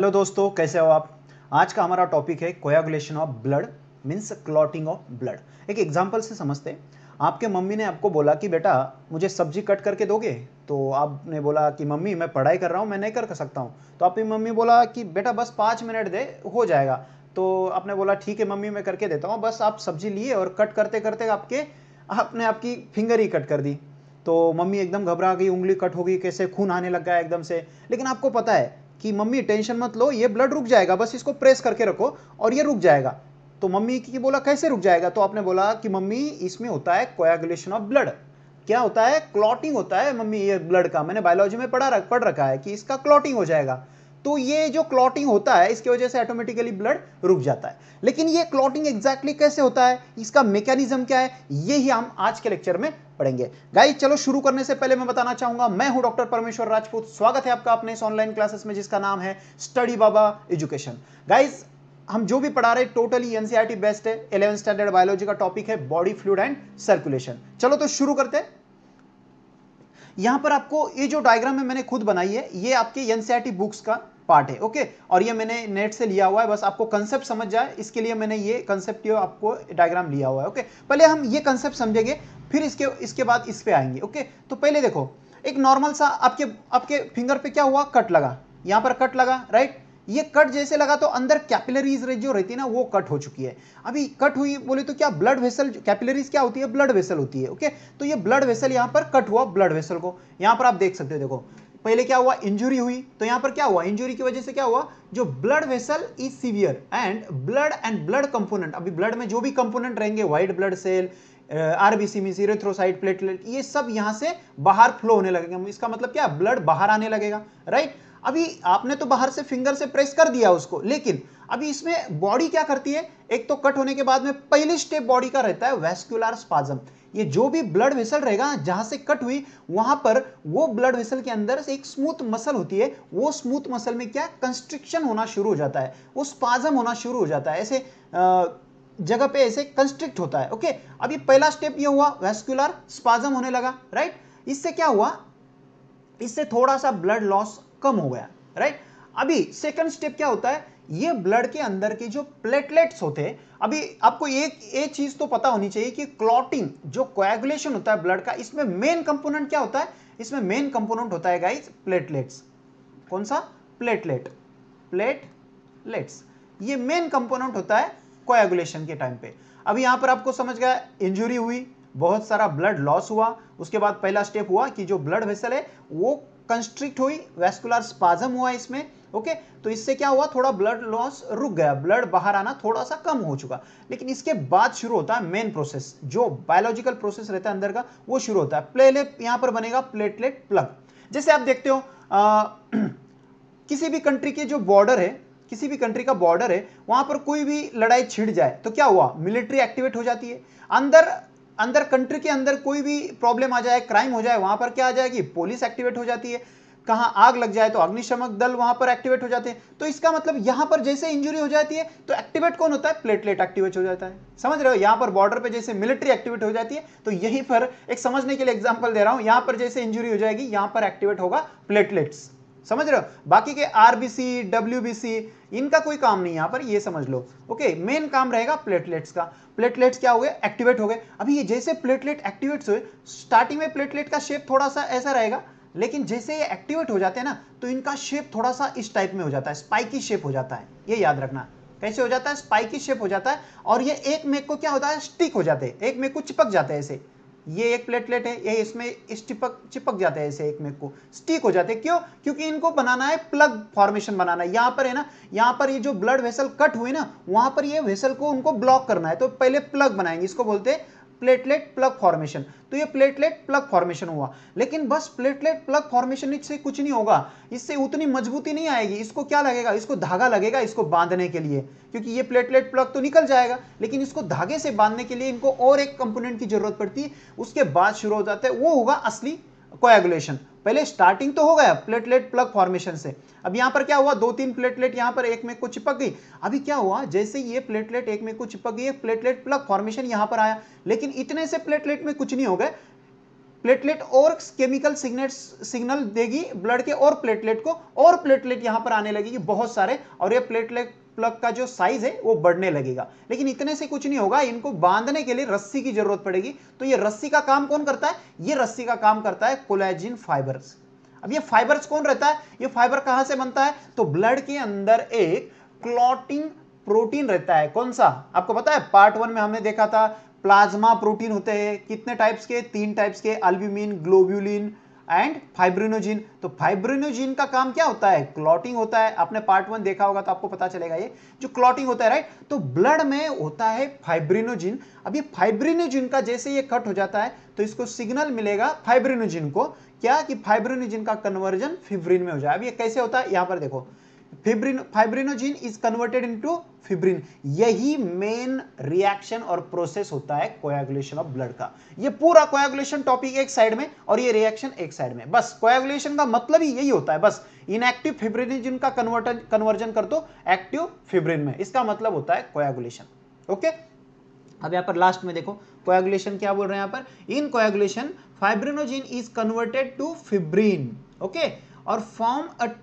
Hello दोस्तों, कैसे हो आप। आज का हमारा टॉपिक है coagulation of blood, means clotting of blood. एक एग्जांपल से समझते हैं। आपके मम्मी ने आपको बोला कि बेटा मुझे सब्जी कट करके दोगे। तो आपने बोला कि मम्मी मैं पढ़ाई कर रहा हूँ, मैं नहीं कर सकता हूँ। तो आपकी मम्मी बोला कि बेटा बस 5 मिनट दे, हो जाएगा। तो आपने बोला ठीक है मम्मी मैं करके देता हूँ। बस आप सब्जी लिए और कट करते करते आपने आपकी फिंगर ही कट कर दी। तो मम्मी एकदम घबरा गई, उंगली कट हो गई, कैसे खून आने लग गया एकदम से। लेकिन आपको पता है कि मम्मी टेंशन मत लो, ये ब्लड रुक जाएगा, बस इसको प्रेस करके रखो और ये रुक जाएगा। तो मम्मी की बोला कैसे रुक जाएगा। तो आपने बोला कि मम्मी इसमें होता है कोएगुलेशन ऑफ ब्लड। क्या होता है? क्लॉटिंग होता है मम्मी, ये ब्लड का मैंने बायोलॉजी में पढ़ रखा है कि इसका क्लॉटिंग हो जाएगा। तो ये जो क्लॉटिंग होता है इसकी वजह से ऑटोमेटिकली ब्लड रुक जाता है। लेकिन ये क्लॉटिंग एग्जैक्टली कैसे होता है, इसका मैकेनिज्म क्या है, ये ही हम आज के लेक्चर में पढ़ेंगे। गाइस चलो शुरू करने से पहले मैं बताना चाहूंगा, मैं हूं डॉक्टर परमेश्वर राजपूत। स्वागत है आपका अपने इस ऑनलाइन क्लासेस में जिसका नाम है स्टडी बाबा एजुकेशन। गाइस हम जो भी पढ़ा रहे टोटली एनसीईआरटी बेस्ड है। 11th स्टैंडर्ड बायोलॉजी का टॉपिक है बॉडी फ्लूइड एंड सर्कुलेशन। चलो तो शुरू करते हैं। यहां पर आपको ये जो डायग्राम है मैंने खुद बनाई है, ये आपके एनसीईआरटी बुक्स का पार्ट है। ओके, और ये मैंने नेट से लिया हुआ है, बस आपको कंसेप्ट समझ जाए इसके लिए मैंने ये कंसेप्ट आपको डायग्राम लिया हुआ है। ओके, पहले हम ये कंसेप्ट समझेंगे, फिर इसके बाद इस पे आएंगे। ओके, तो पहले देखो, एक नॉर्मल सा आपके आपके फिंगर पे क्या हुआ, कट लगा, यहां पर कट लगा, राइट। ये कट जैसे लगा तो अंदर कैपिलरीज जो रहती है ना वो कट हो चुकी है। अभी कट हुई बोले तो क्या ब्लड वेसल, कैपिलरीज क्या होती है, ब्लड वेसल होती है। ओके, तो ये ब्लड वेसल यहां पर कट हुआ, ब्लड वेसल को यहां पर आप देख सकते हो। देखो पहले क्या हुआ, इंजुरी हुई, तो यहां पर क्या हुआ, इंजुरी की वजह से क्या हुआ, जो blood vessel is severe and blood component, अभी ब्लड में जो भी कंपोनेंट रहेंगे, व्हाइट ब्लड सेल, आरबीसी में इरिथ्रोसाइट, प्लेटलेट, ये सब यहां से बाहर फ्लो होने लगेगा। इसका मतलब क्या, ब्लड बाहर आने लगेगा, राइट। अभी आपने तो बाहर से फिंगर से प्रेस कर दिया उसको, लेकिन अभी इसमें बॉडी क्या करती है, एक तो कट होने के बाद में पहली स्टेप बॉडी का रहता है वैस्कुलर स्पाज्म। ये जो भी ब्लड वेसल रहेगा जहां से कट हुई वहां पर वो ब्लड वेसल के अंदर से एक स्मूथ मसल होती है, वो स्मूथ मसल में क्या कंस्ट्रिक्शन होना शुरू हो जाता है, वो स्पाज्म होना शुरू हो जाता है, ऐसे जगह पे ऐसे कंस्ट्रिक्ट होता है। ओके, अभी पहला स्टेप ये हुआ, वैस्कुलर स्पाज्म होने लगा, राइट। इससे क्या हुआ, इससे थोड़ा सा ब्लड लॉस कम हो गया, राइट। अभी सेकंड स्टेप क्या होता है, ये ब्लड के अंदर के जो प्लेटलेट्स होते हैं, अभी आपको एक चीज तो पता होनी चाहिए कि क्लॉटिंग जो कोएगुलेशन होता है ब्लड का, इसमें मेन कंपोनेंट क्या होता है, इसमें मेन कंपोनेंट होता है गाइस प्लेटलेट्स। कौन सा? प्लेटलेट्स, ये मेन कंपोनेंट होता है कोएगुलेशन के टाइम पे। अभी यहां पर आपको समझ गया, इंजुरी हुई, बहुत सारा ब्लड लॉस हुआ, उसके बाद पहला स्टेप हुआ कि जो ब्लड वेसल है वो कंस्ट्रिक्ट हुई, वैस्कुलर स्पाज्म हुआ इसमें। ओके, तो इससे क्या हुआ, थोड़ा ब्लड लॉस रुक गया, ब्लड बाहर आना थोड़ा सा कम हो चुका। लेकिन इसके बाद शुरू होता है मेन प्रोसेस, जो बायोलॉजिकल प्रोसेस रहता है अंदर का, वो शुरू होता है। पहले यहां पर बनेगा प्लेटलेट प्लग। जैसे आप देखते हो किसी भी कंट्री के जो बॉर्डर है, किसी भी कंट्री का बॉर्डर है, वहां पर कोई भी लड़ाई छिड़ जाए तो क्या हुआ, मिलिट्री एक्टिवेट हो जाती है। अंदर अंदर कंट्री के अंदर कोई भी प्रॉब्लम आ जाए, क्राइम हो जाए, वहां पर क्या आ जाएगी, पुलिस एक्टिवेट हो जाती है। कहां आग लग जाए तो अग्निशमक दल वहां पर एक्टिवेट हो जाते हैं। तो इसका मतलब यहां पर जैसे इंजरी हो जाती है तो एक्टिवेट कौन होता है, प्लेटलेट एक्टिवेट हो जाता है। समझ रहे हो, यहां पर बॉर्डर पे जैसे मिलिट्री एक्टिवेट हो जाती है, तो यहीं पर एक समझने के लिए एग्जांपल दे रहा हूं, यहां पर जैसे इंजरी हो जाएगी यहां पर एक्टिवेट होगा प्लेटलेट्स। समझ रहे हो, बाकी के आरबीसी, डब्ल्यूबीसी, इनका कोई काम नहीं यहां पर, ये समझ लो। ओके, मेन काम रहेगा प्लेटलेट्स का। प्लेटलेट्स क्या हो गए, एक्टिवेट हो गए। अभी ये जैसे प्लेटलेट एक्टिवेट हुए, स्टार्टिंग में प्लेटलेट का शेप थोड़ा सा ऐसा रहेगा, लेकिन जैसे ये एक्टिवेट हो जाते हैं ना तो इनका शेप थोड़ा सा इस टाइप में हो जाता है, स्पाइकी शेप हो जाता है। ये याद रखना, कैसे हो जाता है, स्पाइकी शेप हो जाता है। और ये एक में को क्या होता है, स्टिक हो जाते हैं, एक में को चिपक जाते हैं ऐसे। ये एक प्लेटलेट है, ये इसमें इस चिपक जाते हैं ऐसे, एक में को स्टिक हो जाते हैं। क्यों? क्योंकि इनको बनाना है प्लग फॉर्मेशन बनाना है। यहां पर है ना, यहां पर ये जो ब्लड वेसल कट हुए ना, वहां पर ये वेसल को उनको ब्लॉक करना है, तो पहले प्लग बनाएंगे, इसको बोलते हैं प्लेटलेट प्लग फॉर्मेशन। तो ये प्लेटलेट प्लग फॉर्मेशन हुआ। लेकिन बस प्लेटलेट प्लग फॉर्मेशन से कुछ नहीं होगा, इससे उतनी मजबूती नहीं आएगी। इसको क्या लगेगा, इसको धागा लगेगा इसको बांधने के लिए, क्योंकि ये प्लेटलेट प्लग तो निकल जाएगा, लेकिन इसको धागे से बांधने के लिए इनको और एक कंपोनेंट की जरूरत पड़ती है। उसके बाद शुरू हो जाता है, वो होगा असली कोएगुलेशन। पहले स्टार्टिंग तो हो गया प्लेटलेट प्लग फॉर्मेशन से। अब यहां पर क्या हुआ, 2-3 प्लेटलेट यहां पर एक में को चिपक गई। अभी क्या हुआ, जैसे ये प्लेटलेट एक में को चिपक गई, प्लेटलेट प्लग फॉर्मेशन यहां पर आया, लेकिन इतने से प्लेटलेट में कुछ नहीं हो गए। प्लेटलेट और केमिकल सिग्नल देगी ब्लड के और प्लेटलेट को, और प्लेटलेट यहां पर आने लगेगी बहुत सारे, और ये प्लेटलेट प्लग का जो साइज है वो बढ़ने लगेगा। लेकिन इतने से कुछ नहीं होगा, इनको बांधने के लिए रस्सी की जरूरत पड़ेगी। तो ये रस्सी का काम कौन करता है? ये रस्सी का काम करता है कोलेजन फाइबर्स। अब ये फाइबर्स कौन रहता है? ये फाइबर कहां से बनता है? तो ब्लड के अंदर एक क्लॉटिंग प्रोटीन रहता है। कौन सा? आपको पता है, पार्ट 1 में हमने देखा था प्लाज्मा प्रोटीन होते हैं कितने टाइप्स के? 3 टाइप्स के, अल्ब्यूमिन, ग्लोब्यूलिन एंड फाइब्रिनोजिन। तो फाइब्रिनोजिन का काम क्या होता है? क्लॉटिंग होता है। आपने पार्ट 1 देखा होगा तो आपको पता चलेगा ये जो क्लॉटिंग होता है, राइट। तो ब्लड में होता है फाइब्रिनोजिन। अब ये फाइब्रिनोजिन का जैसे ये कट हो जाता है तो इसको सिग्नल मिलेगा फाइब्रिनोजिन को, क्या कि फाइब्रिनोजिन का कन्वर्जन फिब्रिन में हो जाए। अब ये कैसे होता है? यहां पर देखो, fibrinogen is converted into fibrin. यही मेन रिएक्शन और प्रोसेस होता है कोएगुलेशन ऑफ ब्लड का। ये पूरा कोएगुलेशन टॉपिक एक साइड में और ये रिएक्शन एक साइड में। बस कोएगुलेशन का मतलब ही यही होता है, बस इनएक्टिव फिब्रिनोजिन का कन्वर्जन कर दो एक्टिव फिब्रिन में, इसका मतलब होता है कोएगुलेशन। ओके, अब यहां पर लास्ट में देखो कोएगुलेशन क्या बोल रहे हैं यहां पर, in coagulation fibrinogen is converted to fibrin, okay, और form a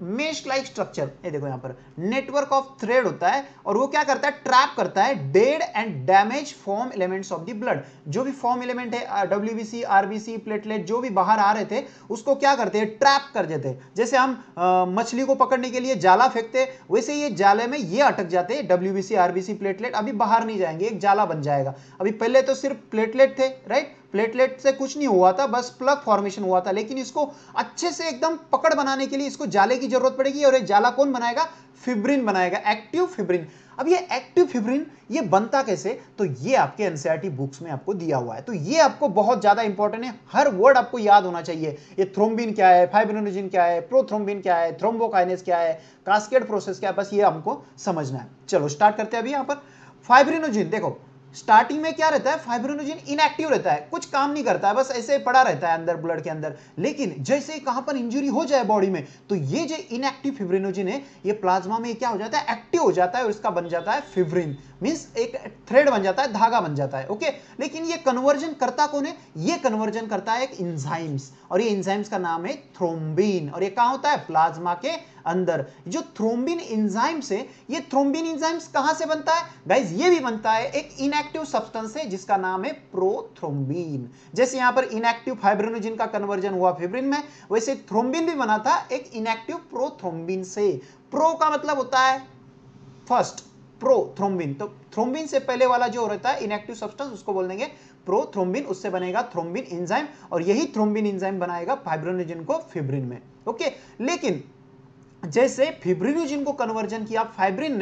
mesh like structure. ये देखो यहां पर नेटवर्क ऑफ थ्रेड होता है, और वो क्या करता है? ट्रैप करता है dead and damage form elements of the blood. जो भी फॉर्म एलिमेंट है, डब्ल्यूबीसी, आरबीसी, प्लेटलेट, जो भी बाहर आ रहे थे उसको क्या करते हैं? ट्रैप कर देते हैं। जैसे हम मछली को पकड़ने के लिए जाला फेंकते, वैसे ये जाले में ये अटक जाते हैं, डब्ल्यूबीसी, आरबीसी, प्लेटलेट अभी बाहर नहीं जाएंगे, एक जाला बन जाएगा। अभी पहले तो सिर्फ प्लेटलेट थे, राइट, प्लेटलेट से कुछ नहीं हुआ था, बस प्लग फॉर्मेशन हुआ था। लेकिन इसको अच्छे से एकदम पकड़ बनाने के लिए इसको जाले की जरूरत पड़ेगी, और ये जाला कौन बनाएगा? फिब्रिन बनाएगा, एक्टिव फिब्रिन। अब ये एक्टिव फिब्रिन ये बनता कैसे? तो ये आपके एनसीईआरटी बुक्स में आपको दिया हुआ है, तो ये आपको बहुत ज्यादा इंपॉर्टेंट है, हर वर्ड आपको याद होना चाहिए। ये थ्रोम्बिन क्या है, फाइब्रिनोजिन क्या है, प्रोथ्रोम्बिन क्या है, थ्रोम्बोकाइनेज क्या है, कास्केड प्रोसेस क्या है, बस ये हमको समझना है। चलो स्टार्ट करते हैं। अभी यहां पर फाइब्रिनोजिन देखो, स्टार्टिंग में क्या रहता है? फाइब्रिनोजिन इनएक्टिव रहता है, कुछ काम नहीं करता है, बस ऐसे पड़ा रहता है अंदर ब्लड के अंदर। लेकिन जैसे ही कहां पर इंजरी हो जाए बॉडी में, तो ये जो इनएक्टिव फिब्रिनोजिन है ये प्लाज्मा में क्या हो जाता है? एक्टिव हो जाता है, और इसका बन जाता है फिब्रिन, मींस एक थ्रेड बन जाता है, धागा बन जाता है। ओके, लेकिन ये कन्वर्जन करता कौन है? ये कन्वर्जन करता है एक इंजाइम्स, और ये इंजाइम्स का नाम है थ्रोम्बिन, और ये कहां होता है? प्लाज्मा के अंदर। जो थ्रोम्बिन इंजाइम्स है, ये थ्रोम्बिन इंजाइम्स कहां से बनता है गाइस? ये भी बनता है एक इनएक्टिव सब्सटेंस है जिसका नाम है प्रोथ्रोम्बिन। जैसे यहां पर इनएक्टिव फाइब्रिनोजिन का कन्वर्जन हुआ फिब्रिन में, वैसे थ्रोम्बिन भी बना था एक इनएक्टिव प्रोथ्रोम्बिन से। प्रो का मतलब होता है फर्स्ट, प्रोथ्रोम्बिन, तो थ्रोम्बिन से पहले वाला जो रहता है इनएक्टिव सब्सटेंस उसको बोल देंगे प्रोथ्रोम्बिन, उससे बनेगा थ्रोम्बिन इंजाइम, और यही थ्रोम्बिन इंजाइम बनाएगा फाइब्रिनोजिन को फिब्रिन में। ओके, लेकिन जैसे फिब्रिनोजिन को कन्वर्जन किया फाइब्रिन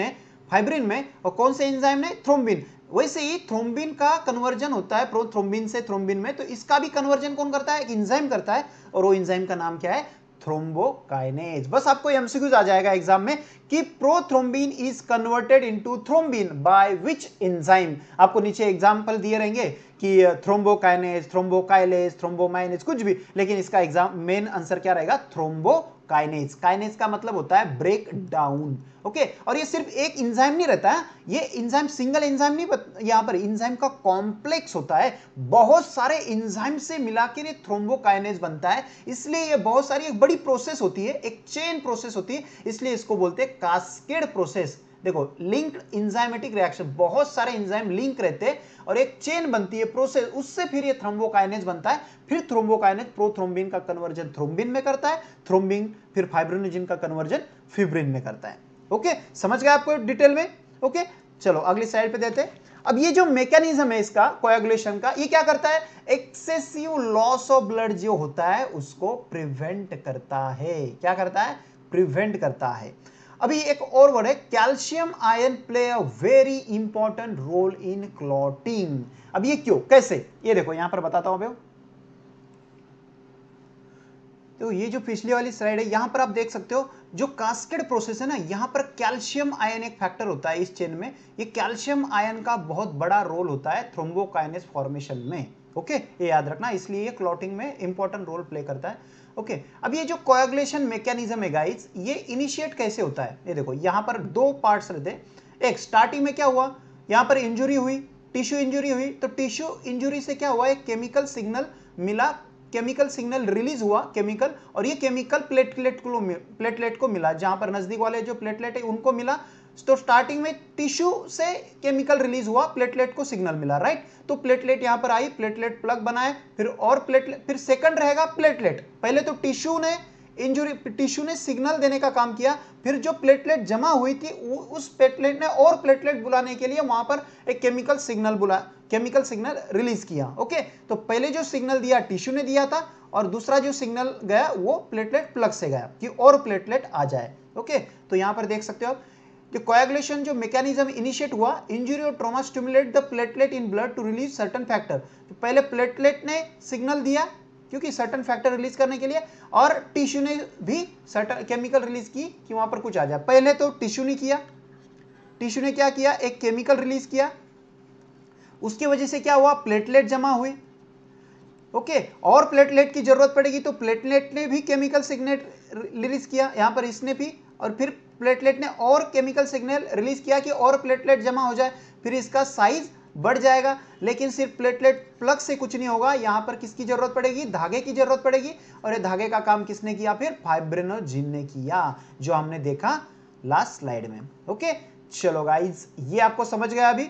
में, और कौन से एंजाइम ने? थ्रोम्बिन। वैसे ही थ्रोम्बिन का कन्वर्जन होता है प्रोथ्रोम्बिन से थ्रोम्बिन में, तो इसका भी कन्वर्जन कौन करता है? एक एंजाइम करता है, और वो एंजाइम का नाम क्या है? थ्रोम्बोकाइनेज। बस आपको एमसीक्यूज आ जाएगा एग्जाम में कि prothrombin is converted into thrombin by which enzyme. आपको नीचे एग्जांपल दिए रहेंगे कि थ्रोम्बोकाइनेज, थ्रोम्बोकाइलेज, थ्रोम्बोमाइनेज, कुछ भी, लेकिन इसका एग्जाम मेन आंसर क्या रहेगा? थ्रोम्बोकाइनेज। काइनेज का मतलब होता है ब्रेक डाउन। ओके, और ये सिर्फ एक एंजाइम नहीं रहता है, ये एंजाइम सिंगल एंजाइम नहीं, यहां पर एंजाइम का कॉम्प्लेक्स होता है, बहुत सारे एंजाइम से मिलाकर ये थ्रोम्बोकाइनेज बनता है। इसलिए ये बहुत सारी एक बड़ी प्रोसेस होती है, एक चेन प्रोसेस होती है, इसलिए इसको बोलते हैं कास्केड प्रोसेस। देखो, लिंक्ड एंजाइमेटिक रिएक्शन, बहुत सारे एंजाइम लिंक रहते हैं और एक चेन बनती है प्रोसेस, उससे फिर ये थ्रोम्बोकाइनेज बनता है। फिर थ्रोम्बोकाइनेज प्रोथ्रोम्बिन का कन्वर्जन थ्रोम्बिन में करता है, थ्रोम्बिन फिर फाइब्रिनोजिन का कन्वर्जन फिब्रिन में करता है। ओके, समझ गए आपको डिटेल में? ओके, चलो अगली स्लाइड पे देते हैं। अब ये जो मैकेनिज्म है इसका कोएगुलेशन का, ये क्या करता है? एक्सेसिव लॉस ऑफ ब्लड जो होता है उसको प्रिवेंट करता है। क्या करता है? प्रिवेंट करता है। अभी एक और वर्ड है calcium ion play a very important role in clotting. अब ये क्यों, कैसे? ये देखो यहां पर बताता हूं। तो ये जो पिछली वाली स्लाइड है यहां पर आप देख सकते हो, जो कास्केड प्रोसेस है ना, यहां पर कैल्शियम आयन एक फैक्टर होता है इस चेन में। ये कैल्शियम आयन का बहुत बड़ा रोल होता है थ्रोम्बोकाइनेज फॉर्मेशन में। ओके, ये याद रखना, इसलिए ये क्लॉटिंग में इंपॉर्टेंट रोल प्ले करता है। ओके, अब ये जो कोएगुलेशन मैकेनिज्म है गाइस, ये इनिशिएट कैसे होता है? ये देखो यहां पर दो पार्ट्स रहते हैं। एक, स्टार्टिंग में क्या हुआ? यहां पर इंजुरी हुई, टिश्यू इंजरी हुई तो टिश्यू इंजरी से क्या हुआ, एक केमिकल सिग्नल मिला, केमिकल सिग्नल रिलीज हुआ केमिकल, और ये केमिकल प्लेटलेट को मिला, जहां पर नजदीक वाले जो प्लेटलेट है उनको मिला। तो स्टार्टिंग में टिश्यू से केमिकल रिलीज हुआ, प्लेटलेट को सिग्नल मिला, राइट। तो प्लेटलेट यहां पर आई, प्लेटलेट प्लग बनाए, फिर और प्लेटलेट, फिर सेकंड रहेगा प्लेटलेट। पहले तो टिश्यू ने सिग्नल देने का काम किया, फिर जो प्लेटलेट जमा हुई थी उस प्लेटलेट ने और प्लेटलेट बुलाने के लिए वहां पर एक केमिकल सिग्नल रिलीज किया। ओके, तो पहले जो सिग्नल दिया टिश्यू ने दिया था, और दूसरा जो सिग्नल गया वो प्लेटलेट प्लग से गया कि और प्लेटलेट आ जाए। ओके, तो यहां पर देख सकते हो आप कि कोएगुलेशन जो मैकेनिज्म इनिशिएट हुआ, इंजरी और trauma stimulate the platelet in blood to release certain factor. तो पहले प्लेटलेट ने सिग्नल दिया क्योंकि सर्टेन फैक्टर रिलीज करने के लिए, और टिश्यू ने भी सर्टेन केमिकल रिलीज की कि वहां पर कुछ आ जाए। पहले तो टिश्यू ने क्या किया, एक केमिकल रिलीज किया, उसकी वजह से क्या हुआ, प्लेटलेट जमा हुई। ओके, और प्लेटलेट की जरूरत पड़ेगी तो प्लेटलेट ने भी केमिकल सिग्नल रिलीज किया, यहां पर इसने भी, और फिर प्लेटलेट ने और केमिकल सिग्नल रिलीज किया कि और प्लेटलेट जमा हो जाए, फिर इसका साइज बढ़ जाएगा। लेकिन सिर्फ प्लेटलेट प्लग से कुछ नहीं होगा, यहां पर किसकी जरूरत पड़ेगी, धागे की जरूरत पड़ेगी, और ये धागे का काम किसने किया, फिर फाइब्रिनोजिन ने किया, जो हमने देखा लास्ट स्लाइड में। ओके, चलो गाइज, ये आपको समझ गया अभी,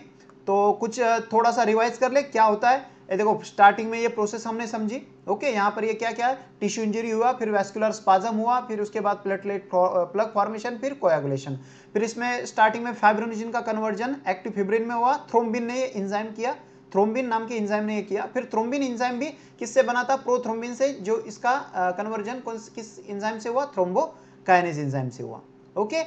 तो कुछ थोड़ा सा रिवाइज कर ले क्या होता है। ये देखो, स्टार्टिंग में ये प्रोसेस हमने समझी। ओके, यहाँ पर ये क्या क्या है, टिश्यू इंजरी हुआ, फिर वैस्कुलर स्पाज्म हुआ, फिर उसके बाद प्लेटलेट प्लग फॉर्मेशन, फिर कोएगुलेशन, फिर इसमें स्टार्टिंग में फाइब्रिनोजिन का कन्वर्जन एक्टिव फिब्रिन में हुआ, थ्रोम्बिन ने ये एंजाइम किया, थ्रोम्बिन नाम के एंजाइम ने ये किया। फिर थ्रोम्बिन एंजाइम भी किससे बना था, प्रोथ्रोम्बिन से, जो इसका कन्वर्जन किस एंजाइम से हुआ, थ्रोम्बोकाइनेज एंजाइम से हुआ। ओके,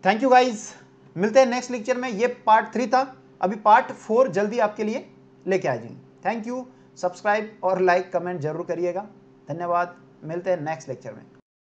थैंक यू गाइज, मिलते हैं नेक्स्ट लेक्चर में। ये पार्ट 3 था, अभी पार्ट 4 जल्दी आपके लिए लेके आ जाएंगे। थैंक यू, सब्सक्राइब और लाइक कमेंट जरूर करिएगा। धन्यवाद, मिलते हैं नेक्स्ट लेक्चर में।